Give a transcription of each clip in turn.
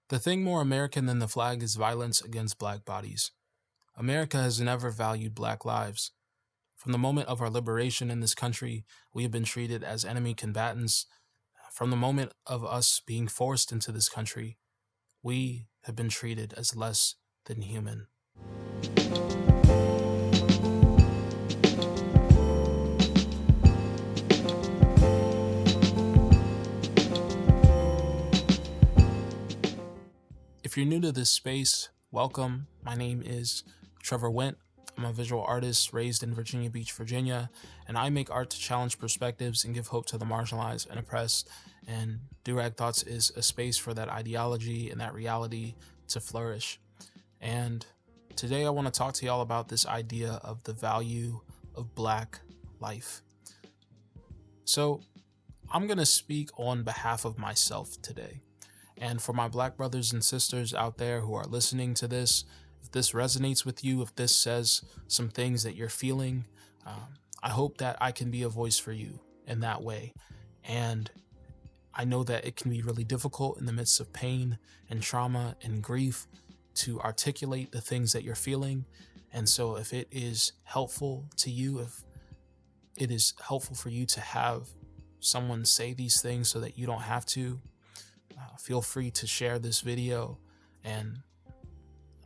The thing more American than the flag is violence against black bodies. America has never valued black lives. From the moment of our liberation in this country, we have been treated as enemy combatants. From the moment of us being forced into this country, we have been treated as less than human. If you're new to this space, welcome. My name is Trevor Went. I'm a visual artist raised in Virginia Beach, Virginia, and I make art to challenge perspectives and give hope to the marginalized and oppressed. And Durag Thoughts is a space for that ideology and that reality to flourish. And today I want to talk to y'all about this idea of the value of black life. So I'm going to speak on behalf of myself today. And for my black brothers and sisters out there who are listening to this, if this resonates with you, if this says some things that you're feeling, I hope that I can be a voice for you in that way. And I know that it can be really difficult in the midst of pain and trauma and grief to articulate the things that you're feeling. And so if it is helpful to you, if it is helpful for you to have someone say these things so that you don't have to, feel free to share this video, and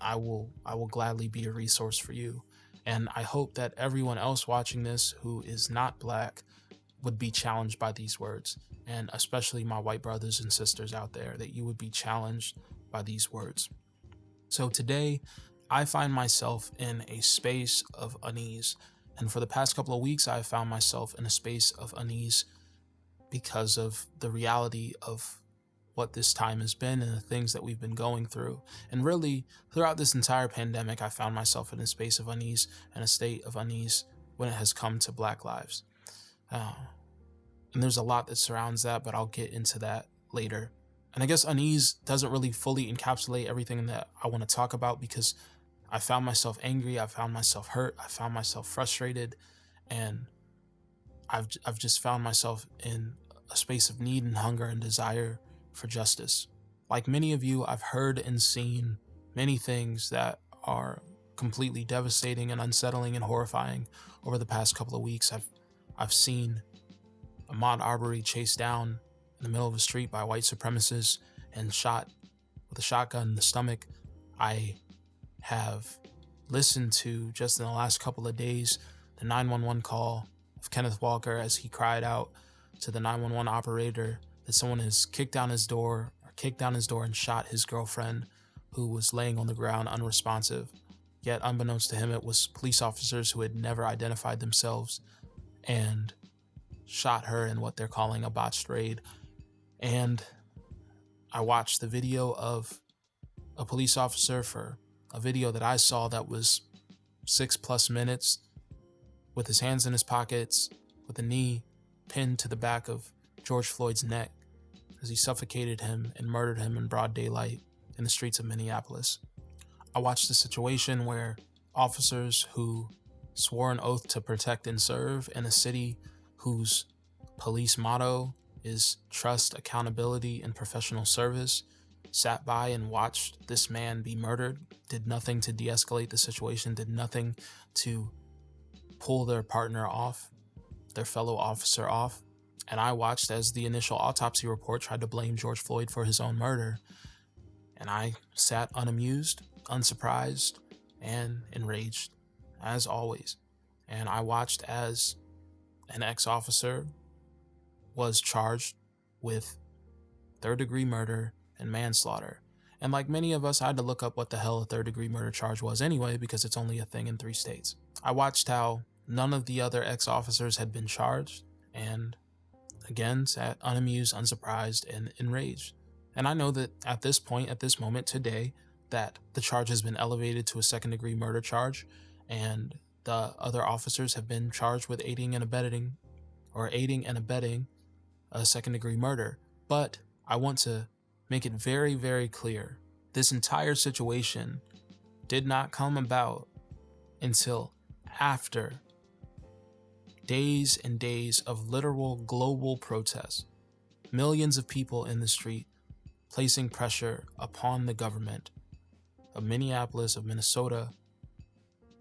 I will gladly be a resource for you. And I hope that everyone else watching this who is not black would be challenged by these words, and especially my white brothers and sisters out there, that you would be challenged by these words. So today, I find myself in a space of unease, and for the past couple of weeks, I've found myself in a space of unease because of the reality of what this time has been and the things that we've been going through. And really, throughout this entire pandemic, I found myself in a space of unease and a state of unease when it has come to black lives. And there's a lot that surrounds that, but I'll get into that later. And I guess unease doesn't really fully encapsulate everything that I want to talk about, because I found myself angry, I found myself hurt, I found myself frustrated, and I've just found myself in a space of need and hunger and desire for justice. Like many of you, I've heard and seen many things that are completely devastating and unsettling and horrifying over the past couple of weeks. I've seen Ahmaud Arbery chased down in the middle of the street by white supremacists and shot with a shotgun in the stomach. I have listened to, just in the last couple of days, the 911 call of Kenneth Walker as he cried out to the 911 operator that someone has kicked down his door and shot his girlfriend, who was laying on the ground unresponsive. Yet unbeknownst to him, it was police officers who had never identified themselves and shot her in what they're calling a botched raid. And I watched the video of a police officer, for a video that I saw that was 6+ minutes, with his hands in his pockets, with a knee pinned to the back of George Floyd's neck as he suffocated him and murdered him in broad daylight in the streets of Minneapolis. I watched a situation where officers who swore an oath to protect and serve in a city whose police motto is trust, accountability, and professional service sat by and watched this man be murdered, did nothing to de-escalate the situation, did nothing to pull their partner off, their fellow officer off. And I watched as the initial autopsy report tried to blame George Floyd for his own murder. And I sat unamused, unsurprised, and enraged, as always. And I watched as an ex-officer was charged with third-degree murder and manslaughter. And like many of us, I had to look up what the hell a third-degree murder charge was anyway, because it's only a thing in 3 states. I watched how none of the other ex-officers had been charged, and again, sat unamused, unsurprised, and enraged. And I know that at this point, at this moment today, that the charge has been elevated to a second-degree murder charge, and the other officers have been charged with aiding and abetting a second-degree murder. But I want to make it very, very clear, this entire situation did not come about until after days and days of literal global protests, millions of people in the street placing pressure upon the government of Minneapolis, of Minnesota,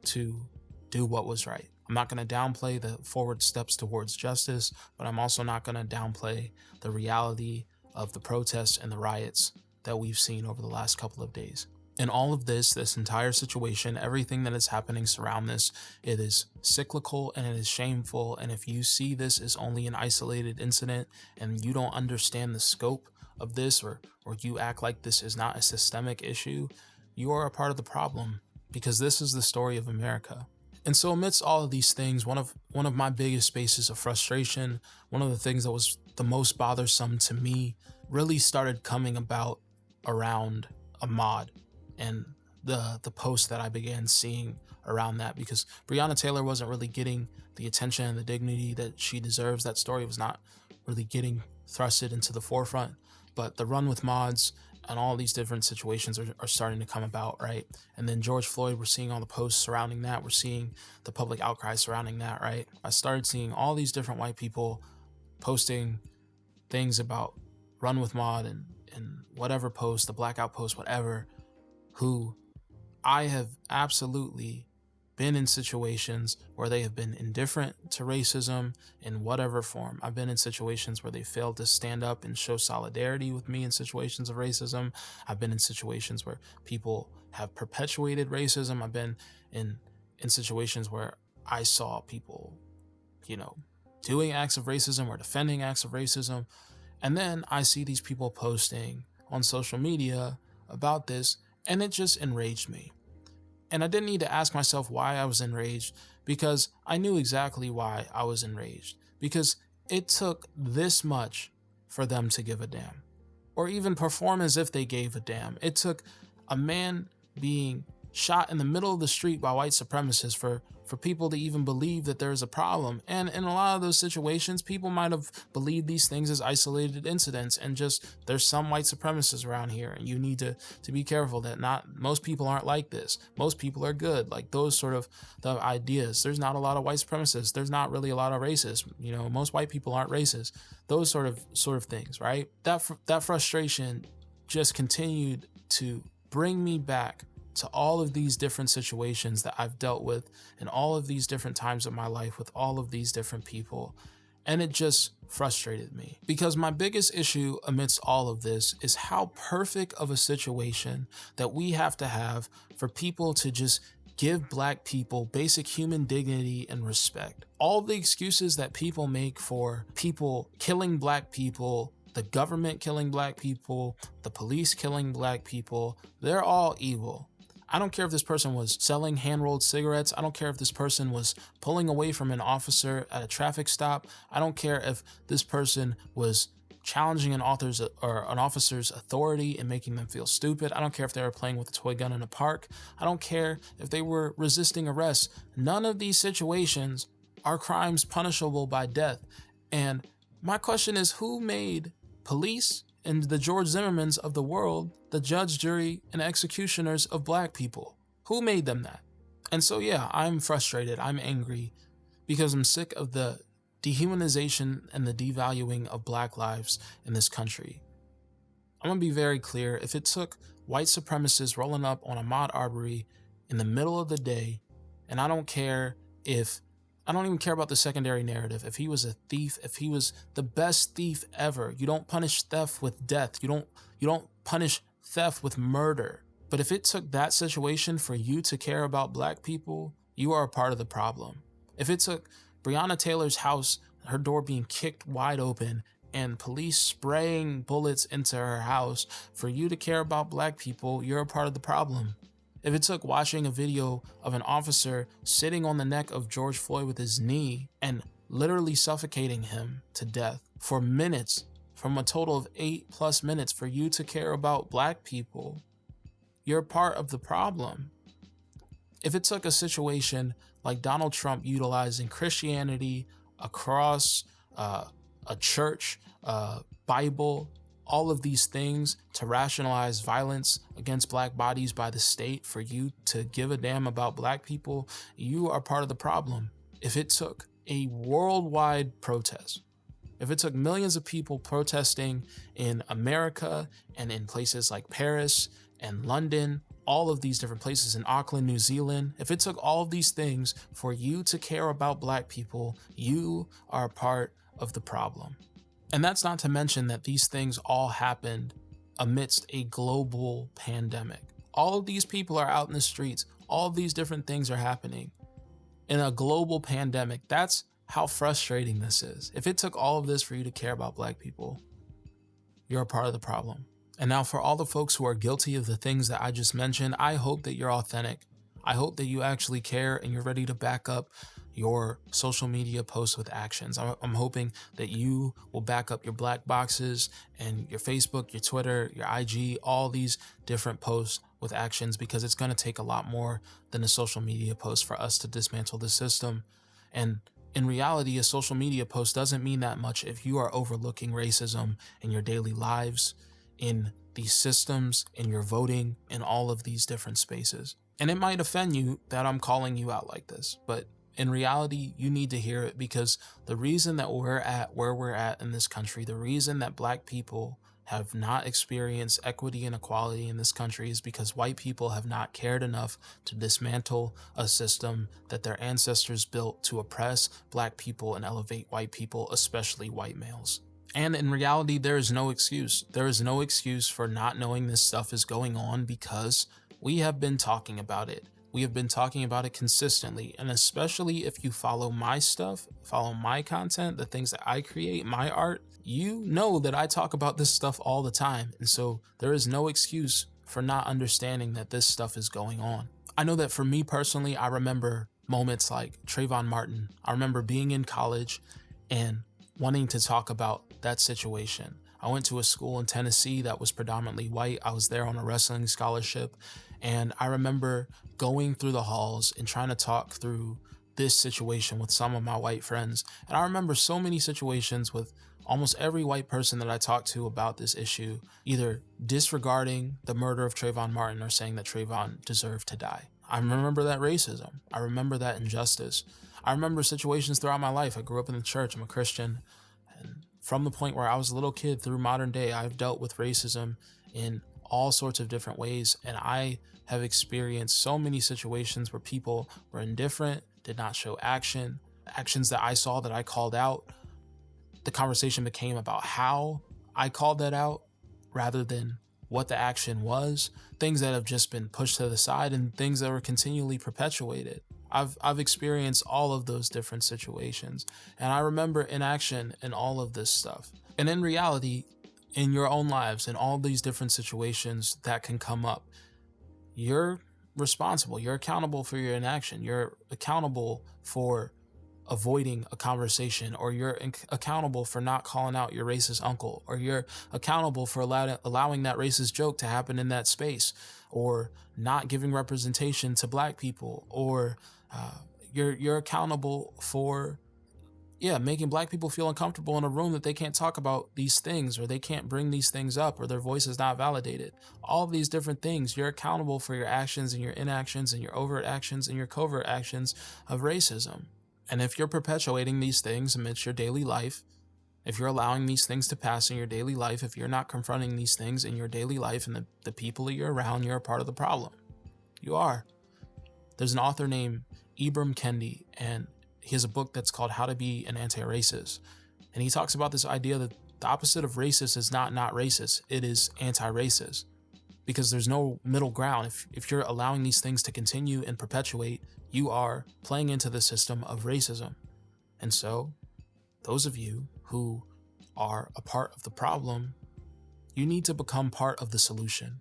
to do what was right. I'm not going to downplay the forward steps towards justice, but I'm also not going to downplay the reality of the protests and the riots that we've seen over the last couple of days. In all of this entire situation, everything that is happening surround this, it is cyclical and it is shameful. And if you see this as only an isolated incident and you don't understand the scope of this, or you act like this is not a systemic issue, you are a part of the problem, because this is the story of America. And so amidst all of these things, one of my biggest spaces of frustration, one of the things that was the most bothersome to me, really started coming about around Ahmaud and the post that I began seeing around that, because Breonna Taylor wasn't really getting the attention and the dignity that she deserves. That story was not really getting thrusted into the forefront, but the run with mods and all these different situations are starting to come about, right? And then George Floyd, we're seeing all the posts surrounding that. We're seeing the public outcry surrounding that, right? I started seeing all these different white people posting things about run with mod and whatever post, the blackout post, whatever, who I have absolutely been in situations where they have been indifferent to racism in whatever form. I've been in situations where they failed to stand up and show solidarity with me in situations of racism. I've been in situations where people have perpetuated racism. I've been in situations where I saw people, doing acts of racism or defending acts of racism. And then I see these people posting on social media about this, and it just enraged me. And I didn't need to ask myself why I was enraged, because I knew exactly why I was enraged. Because it took this much for them to give a damn, or even perform as if they gave a damn. It took a man being shot in the middle of the street by white supremacists for people to even believe that there's a problem. And in a lot of those situations, people might have believed these things as isolated incidents, and just, there's some white supremacists around here, and you need to be careful that not most people aren't like this. Most people are good. Like those sort of the ideas. There's not a lot of white supremacists. There's not really a lot of racists. Most white people aren't racist. Those sort of things, right? That frustration just continued to bring me back to all of these different situations that I've dealt with in all of these different times of my life with all of these different people. And it just frustrated me, because my biggest issue amidst all of this is how perfect of a situation that we have to have for people to just give Black people basic human dignity and respect. All the excuses that people make for people killing Black people, the government killing Black people, the police killing Black people, they're all evil. I don't care if this person was selling hand-rolled cigarettes. I don't care if this person was pulling away from an officer at a traffic stop. I don't care if this person was challenging an officer's authority and making them feel stupid. I don't care if they were playing with a toy gun in a park. I don't care if they were resisting arrest. None of these situations are crimes punishable by death. And my question is, who made police and the George Zimmermans of the world the judge, jury, and executioners of Black people? Who made them that? And so, yeah, I'm frustrated. I'm angry because I'm sick of the dehumanization and the devaluing of Black lives in this country. I'm going to be very clear. If it took white supremacists rolling up on Ahmaud Arbery in the middle of the day, and I don't even care about the secondary narrative. If he was a thief, if he was the best thief ever, you don't punish theft with death. You don't punish theft with murder. But if it took that situation for you to care about Black people, you are a part of the problem. If it took Breonna Taylor's house, her door being kicked wide open, and police spraying bullets into her house for you to care about Black people, you're a part of the problem. If it took watching a video of an officer sitting on the neck of George Floyd with his knee and literally suffocating him to death for minutes, from a total of 8+ minutes, for you to care about Black people, you're part of the problem. If it took a situation like Donald Trump utilizing Christianity, a cross, a church, Bible, all of these things to rationalize violence against Black bodies by the state for you to give a damn about Black people, you are part of the problem. If it took a worldwide protest, if it took millions of people protesting in America and in places like Paris and London, all of these different places in Auckland, New Zealand, if it took all of these things for you to care about Black people, you are a part of the problem. And that's not to mention that these things all happened amidst a global pandemic. All of these people are out in the streets. All of these different things are happening in a global pandemic. That's how frustrating this is. If it took all of this for you to care about Black people, you're a part of the problem. And now for all the folks who are guilty of the things that I just mentioned, I hope that you're authentic. I hope that you actually care and you're ready to back up your social media posts with actions. I'm hoping that you will back up your black boxes and your Facebook, your Twitter, your IG, all these different posts with actions, because it's going to take a lot more than a social media post for us to dismantle the system. And in reality, a social media post doesn't mean that much if you are overlooking racism in your daily lives, in these systems, in your voting, in all of these different spaces. And it might offend you that I'm calling you out like this, but in reality, you need to hear it, because the reason that we're at where we're at in this country, the reason that Black people have not experienced equity and equality in this country is because white people have not cared enough to dismantle a system that their ancestors built to oppress Black people and elevate white people, especially white males. And in reality, there is no excuse. There is no excuse for not knowing this stuff is going on, because we have been talking about it. We have been talking about it consistently, and especially if you follow my stuff, follow my content, the things that I create, my art, you know that I talk about this stuff all the time. And so there is no excuse for not understanding that this stuff is going on. I know that for me personally, I remember moments like Trayvon Martin. I remember being in college and wanting to talk about that situation. I went to a school in Tennessee that was predominantly white. I was there on a wrestling scholarship. And I remember going through the halls and trying to talk through this situation with some of my white friends. And I remember so many situations with almost every white person that I talked to about this issue, either disregarding the murder of Trayvon Martin or saying that Trayvon deserved to die. I remember that racism. I remember that injustice. I remember situations throughout my life. I grew up in the church. I'm a Christian. And from the point where I was a little kid through modern day, I've dealt with racism in all sorts of different ways. And I have experienced so many situations where people were indifferent, did not show actions that I saw that I called out. The conversation became about how I called that out rather than what the action was, things that have just been pushed to the side and things that were continually perpetuated. I've experienced all of those different situations, and I remember inaction in all of this stuff. And in reality, in your own lives, in all these different situations that can come up, you're responsible. You're accountable for your inaction. You're accountable for avoiding a conversation, or you're accountable for not calling out your racist uncle, or you're accountable for allowing that racist joke to happen in that space, or not giving representation to Black people, or you're accountable for making Black people feel uncomfortable in a room that they can't talk about these things, or they can't bring these things up, or their voice is not validated. All of these different things, you're accountable for your actions and your inactions and your overt actions and your covert actions of racism. And if you're perpetuating these things amidst your daily life, if you're allowing these things to pass in your daily life, if you're not confronting these things in your daily life and the people that you're around, you're a part of the problem. You are. There's an author named Ibram Kendi, and he has a book that's called How to Be an Anti-Racist. And he talks about this idea that the opposite of racist is not racist, it is anti-racist. Because there's no middle ground. If you're allowing these things to continue and perpetuate, you are playing into the system of racism. And so, those of you who are a part of the problem, you need to become part of the solution.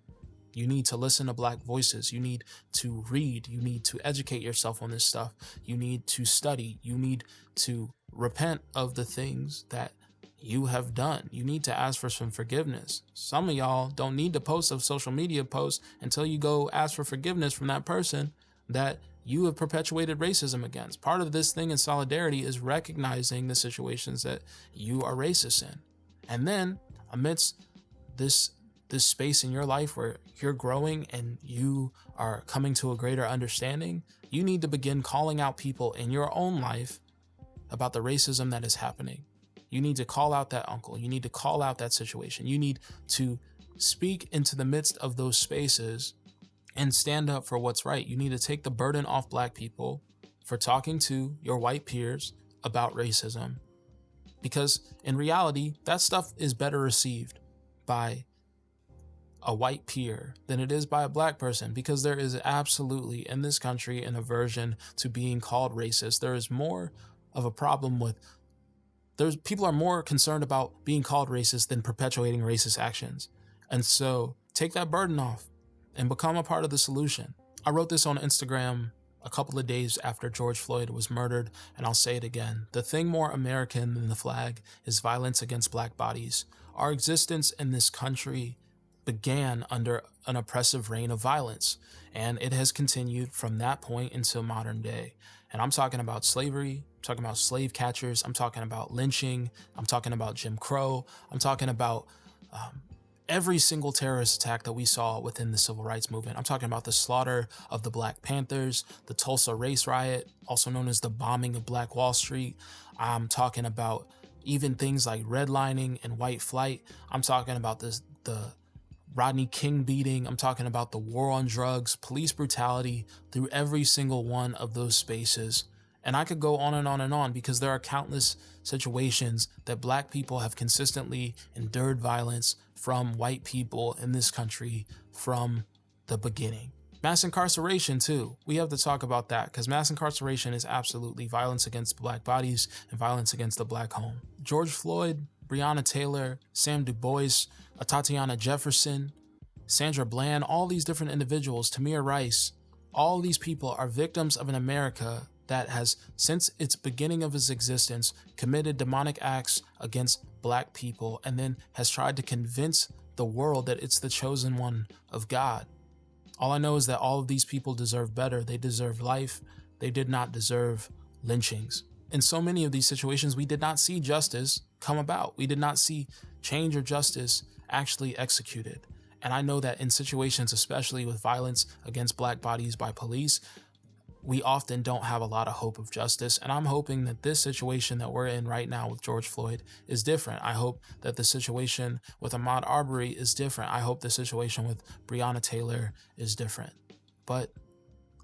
You need to listen to Black voices. You need to read. You need to educate yourself on this stuff. You need to study. You need to repent of the things that you have done. You need to ask for some forgiveness. Some of y'all don't need to post a social media post until you go ask for forgiveness from that person that you have perpetuated racism against. Part of this thing in solidarity is recognizing the situations that you are racist in. And then amidst this space in your life where you're growing and you are coming to a greater understanding, you need to begin calling out people in your own life about the racism that is happening. You need to call out that uncle. You need to call out that situation. You need to speak into the midst of those spaces and stand up for what's right. You need to take the burden off Black people for talking to your white peers about racism, because in reality, that stuff is better received by a white peer than it is by a Black person, because there is absolutely in this country an aversion to being called racist. There is more of a problem with people are more concerned about being called racist than perpetuating racist actions. And so take that burden off and become a part of the solution. I wrote this on Instagram a couple of days after George Floyd was murdered, and I'll say it again. The thing more American than the flag is violence against Black bodies. Our existence in this country began under an oppressive reign of violence, and it has continued from that point until modern day. And I'm talking about slavery, I'm talking about slave catchers, I'm talking about lynching, I'm talking about Jim Crow, I'm talking about every single terrorist attack that we saw within the civil rights movement. I'm talking about the slaughter of the Black Panthers, the Tulsa race riot, also known as the bombing of Black Wall Street. I'm talking about even things like redlining and white flight. I'm talking about the Rodney King beating. I'm talking about the war on drugs, police brutality through every single one of those spaces. And I could go on and on and on, because there are countless situations that Black people have consistently endured violence from white people in this country from the beginning. Mass incarceration too. We have to talk about that, because mass incarceration is absolutely violence against Black bodies and violence against the Black home. George Floyd, Breonna Taylor, Sam Du Bois, Tatiana Jefferson, Sandra Bland, all these different individuals, Tamir Rice, all these people are victims of an America that has, since its beginning of its existence, committed demonic acts against Black people, and then has tried to convince the world that it's the chosen one of God. All I know is that all of these people deserve better. They deserve life. They did not deserve lynchings. In so many of these situations, we did not see justice come about. We did not see change or justice actually executed. And I know that in situations, especially with violence against Black bodies by police, we often don't have a lot of hope of justice. And I'm hoping that this situation that we're in right now with George Floyd is different. I hope that the situation with Ahmaud Arbery is different. I hope the situation with Breonna Taylor is different. But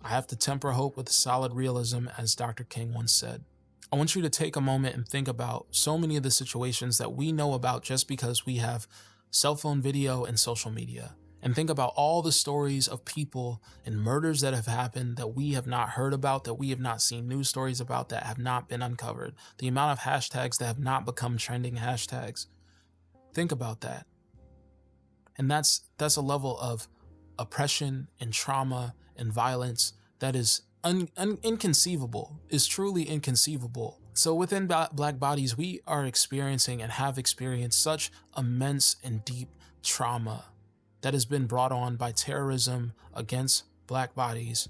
I have to temper hope with solid realism, as Dr. King once said. I want you to take a moment and think about so many of the situations that we know about just because we have cell phone video and social media. And think about all the stories of people and murders that have happened that we have not heard about, that we have not seen news stories about, that have not been uncovered. The amount of hashtags that have not become trending hashtags. Think about that. And that's a level of oppression and trauma and violence that is inconceivable, is truly inconceivable. So within Black bodies, we are experiencing and have experienced such immense and deep trauma that has been brought on by terrorism against Black bodies,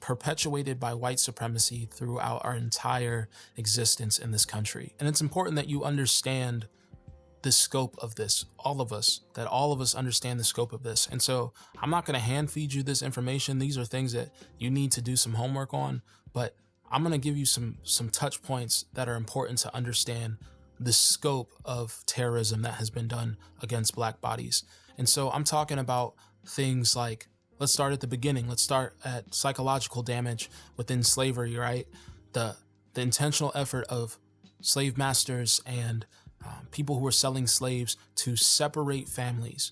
perpetuated by white supremacy throughout our entire existence in this country. And it's important that you understand the scope of this, that all of us understand the scope of this. And so I'm not going to hand feed you this information. These are things that you need to do some homework on, but I'm going to give you some touch points that are important to understand the scope of terrorism that has been done against Black bodies. And so I'm talking about things like, let's start at the beginning. Let's start at psychological damage within slavery, right? The intentional effort of slave masters and people who were selling slaves to separate families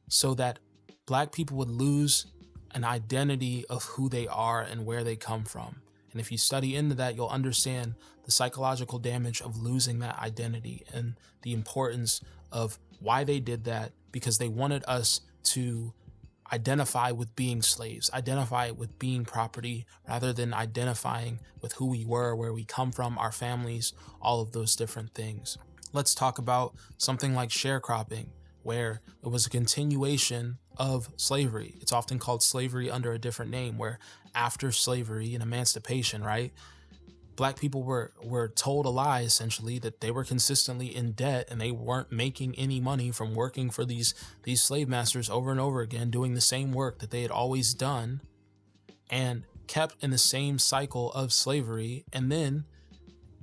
so that Black people would lose an identity of who they are and where they come from. And if you study into that, you'll understand the psychological damage of losing that identity and the importance of why they did that, because they wanted us to identify with being slaves, identify with being property, rather than identifying with who we were, where we come from, our families, all of those different things. Let's talk about something like sharecropping, where it was a continuation of slavery. It's often called slavery under a different name, where after slavery and emancipation, right, Black people were told a lie, essentially, that they were consistently in debt and they weren't making any money from working for these slave masters over and over again, doing the same work that they had always done, and kept in the same cycle of slavery. And then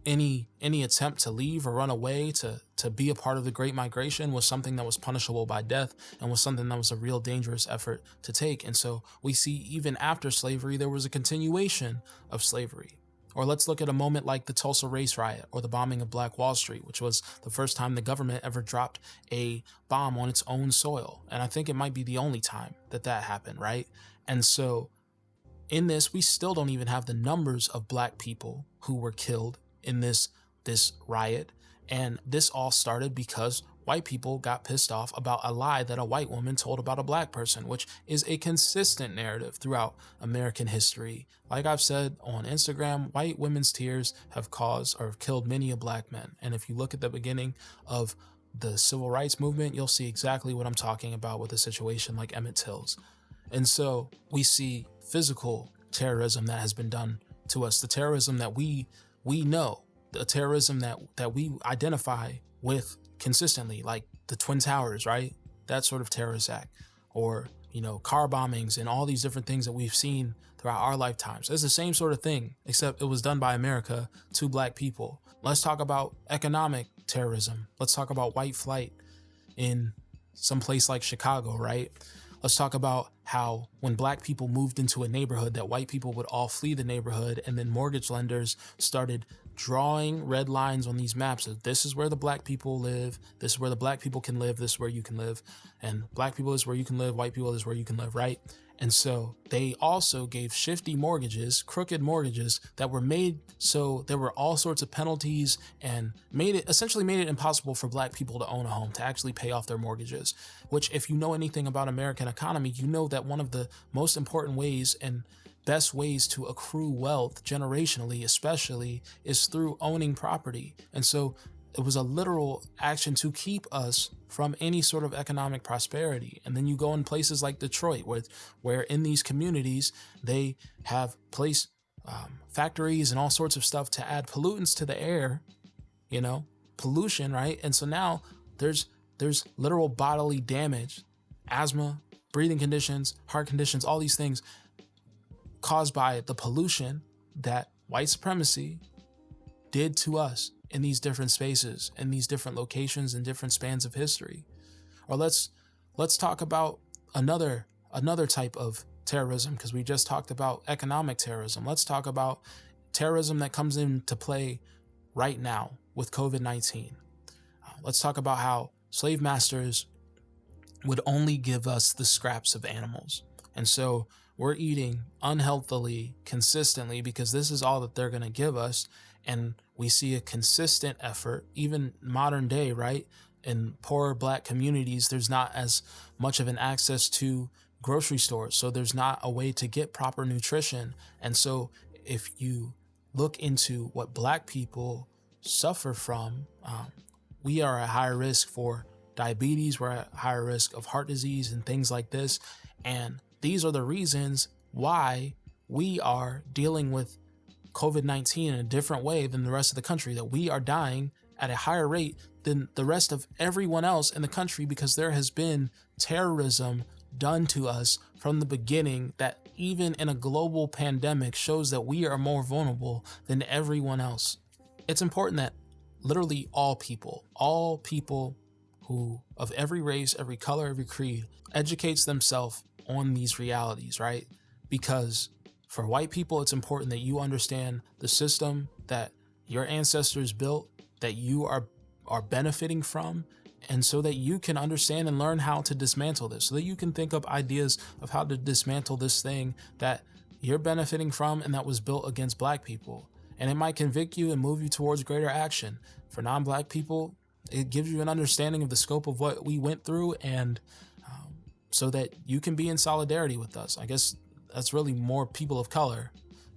any attempt to leave or run away to be a part of the Great Migration was something that was punishable by death, and was something that was a real dangerous effort to take. And so we see even after slavery, there was a continuation of slavery. Or let's look at a moment like the Tulsa race riot or the bombing of Black Wall Street, which was the first time the government ever dropped a bomb on its own soil. And I think it might be the only time that that happened, right? And so in this, we still don't even have the numbers of Black people who were killed in this riot. And this all started because white people got pissed off about a lie that a white woman told about a Black person, which is a consistent narrative throughout American history. Like I've said on Instagram, white women's tears have caused or have killed many a Black man. And if you look at the beginning of the civil rights movement, you'll see exactly what I'm talking about with a situation like Emmett Till's. And so we see physical terrorism that has been done to us, the terrorism that we know, the terrorism that we identify with consistently, like the Twin Towers, right? That sort of terrorist act, or, car bombings and all these different things that we've seen throughout our lifetimes. It's the same sort of thing, except it was done by America to Black people. Let's talk about economic terrorism. Let's talk about white flight in some place like Chicago, right? Let's talk about how when Black people moved into a neighborhood, that white people would all flee the neighborhood, and then mortgage lenders started drawing red lines on these maps of this is where the Black people live, this is where the Black people can live, this is where you can live, and Black people is where you can live, white people is where you can live, right? And so they also gave shifty mortgages, crooked mortgages that were made so there were all sorts of penalties, and essentially made it impossible for Black people to own a home, to actually pay off their mortgages, which, if you know anything about American economy, you know that one of the most important ways and best ways to accrue wealth generationally, especially, is through owning property. And so it was a literal action to keep us from any sort of economic prosperity. And then you go in places like Detroit, where in these communities, they have placed factories and all sorts of stuff to add pollutants to the air, pollution, right? And so now there's literal bodily damage, asthma, breathing conditions, heart conditions, all these things caused by the pollution that white supremacy did to us in these different spaces, in these different locations, and different spans of history. Or let's talk about another type of terrorism, because we just talked about economic terrorism. Let's talk about terrorism that comes into play right now with COVID-19. Let's talk about how slave masters would only give us the scraps of animals. And so we're eating unhealthily consistently because this is all that they're going to give us. And we see a consistent effort, even modern day, right? In poorer Black communities, there's not as much of an access to grocery stores. So there's not a way to get proper nutrition. And so if you look into what Black people suffer from, we are at higher risk for diabetes, we're at higher risk of heart disease and things like this. And these are the reasons why we are dealing with COVID-19 in a different way than the rest of the country, that we are dying at a higher rate than the rest of everyone else in the country, because there has been terrorism done to us from the beginning that even in a global pandemic shows that we are more vulnerable than everyone else. It's important that literally all people who of every race, every color, every creed, educates themselves on these realities, right? Because for white people, it's important that you understand the system that your ancestors built, that you are benefiting from, and so that you can understand and learn how to dismantle this, so that you can think up ideas of how to dismantle this thing that you're benefiting from and that was built against Black people. And it might convict you and move you towards greater action. For non-Black people, it gives you an understanding of the scope of what we went through, and so that you can be in solidarity with us. I guess that's really more people of color,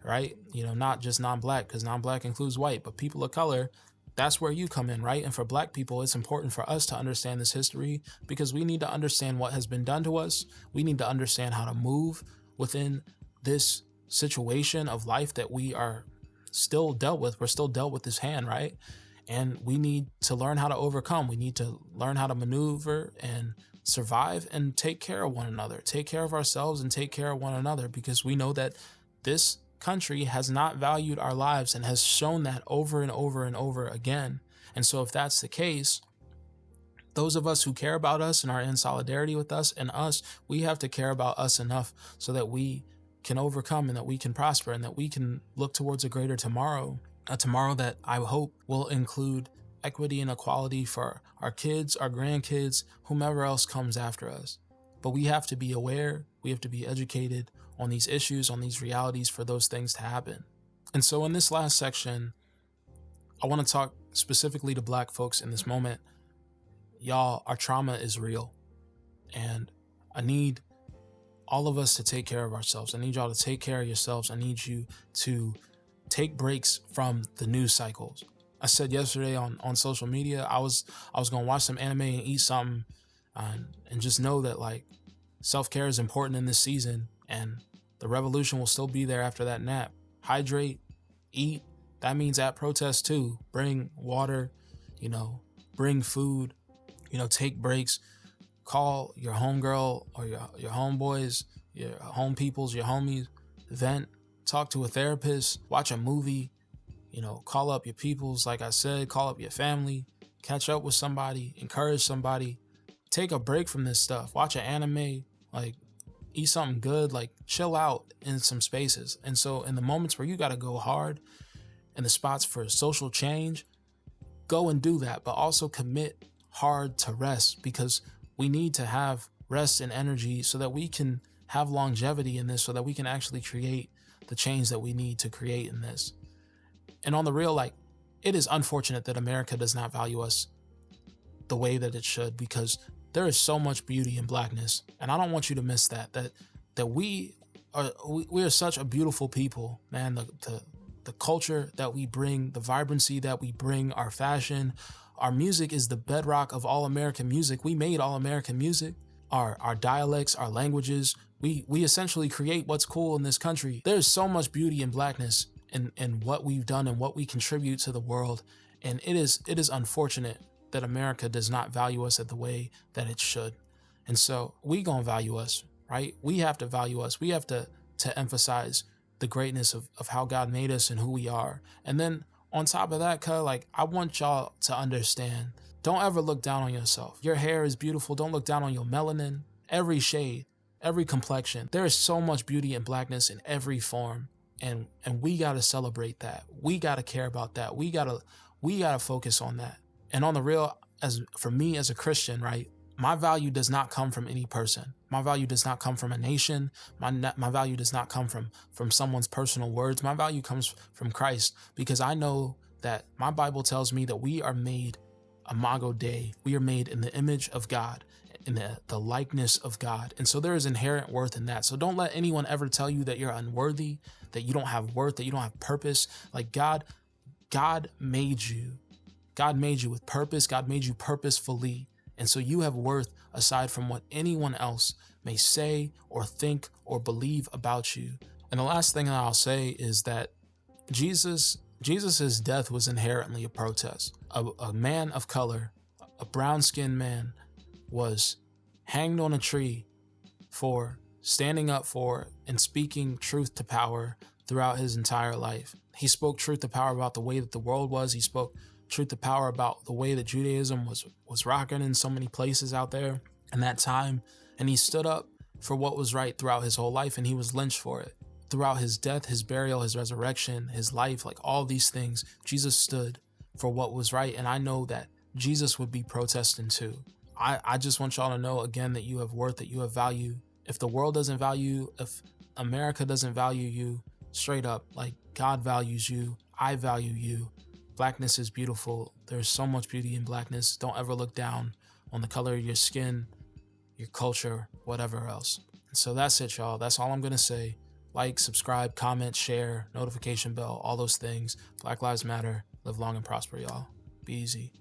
right? Not just non-Black, because non-Black includes white, but people of color, that's where you come in, right? And for Black people, it's important for us to understand this history, because we need to understand what has been done to us. We need to understand how to move within this situation of life that we are still dealt with. We're still dealt with this hand, right? And we need to learn how to overcome. We need to learn how to maneuver and survive and take care of one another, take care of ourselves and take care of one another, because we know that this country has not valued our lives and has shown that over and over and over again. And so if that's the case, those of us who care about us and are in solidarity with us and us, we have to care about us enough so that we can overcome and that we can prosper and that we can look towards a greater tomorrow, a tomorrow that I hope will include equity and equality for our kids, our grandkids, whomever else comes after us. But we have to be aware, we have to be educated on these issues, on these realities for those things to happen. And so in this last section, I want to talk specifically to Black folks in this moment. Y'all, our trauma is real. And I need all of us to take care of ourselves. I need y'all to take care of yourselves. I need you to take breaks from the news cycles. I said yesterday on social media, I was gonna watch some anime and eat something, and just know that like self-care is important in this season, and the revolution will still be there after that nap. Hydrate, eat. That means at protest too. Bring water, bring food, take breaks. Call your homegirl or your homeboys, your home peoples, your homies. Vent. Talk to a therapist. Watch a movie. Call up your peoples, like I said, call up your family, catch up with somebody, encourage somebody, take a break from this stuff, watch an anime, like eat something good, like chill out in some spaces. And so in the moments where you got to go hard and the spots for social change, go and do that, but also commit hard to rest, because we need to have rest and energy so that we can have longevity in this, so that we can actually create the change that we need to create in this. And on the real, like, it is unfortunate that America does not value us the way that it should, because there is so much beauty in Blackness. And I don't want you to miss that we are such a beautiful people, man. The culture that we bring, the vibrancy that we bring, our fashion, our music is the bedrock of all American music. We made all American music, our dialects, our languages. We essentially create what's cool in this country. There's so much beauty in Blackness and what we've done and what we contribute to the world. And it is unfortunate that America does not value us at the way that it should. And so we gonna value us, right? We have to value us. We have to emphasize the greatness of how God made us and who we are. And then on top of that, I want y'all to understand, don't ever look down on yourself. Your hair is beautiful. Don't look down on your melanin, every shade, every complexion. There is so much beauty in Blackness in every form. And we gotta celebrate that. We gotta care about that. We gotta focus on that. And on the real, for me as a Christian, right, my value does not come from any person. My value does not come from a nation. My value does not come from someone's personal words. My value comes from Christ, because I know that my Bible tells me that we are made imago Dei. We are made in the image of God, in the likeness of God. And so there is inherent worth in that. So don't let anyone ever tell you that you're unworthy, that you don't have worth, that you don't have purpose. Like God made you. God made you with purpose. God made you purposefully. And so you have worth aside from what anyone else may say or think or believe about you. And the last thing that I'll say is that Jesus's death was inherently a protest. A man of color, a brown-skinned man, was hanged on a tree for standing up for and speaking truth to power throughout his entire life. He spoke truth to power about the way that the world was. He spoke truth to power about the way that Judaism was rocking in so many places out there in that time. And he stood up for what was right throughout his whole life, and he was lynched for it. Throughout his death, his burial, his resurrection, his life, like all these things, Jesus stood for what was right. And I know that Jesus would be protesting too. I just want y'all to know again that you have worth, that you have value. If the world doesn't value you, if America doesn't value you, straight up, like God values you, I value you. Blackness is beautiful. There's so much beauty in Blackness. Don't ever look down on the color of your skin, your culture, whatever else. And so that's it, y'all. That's all I'm gonna say. Like, subscribe, comment, share, notification bell, all those things. Black Lives Matter. Live long and prosper, y'all. Be easy.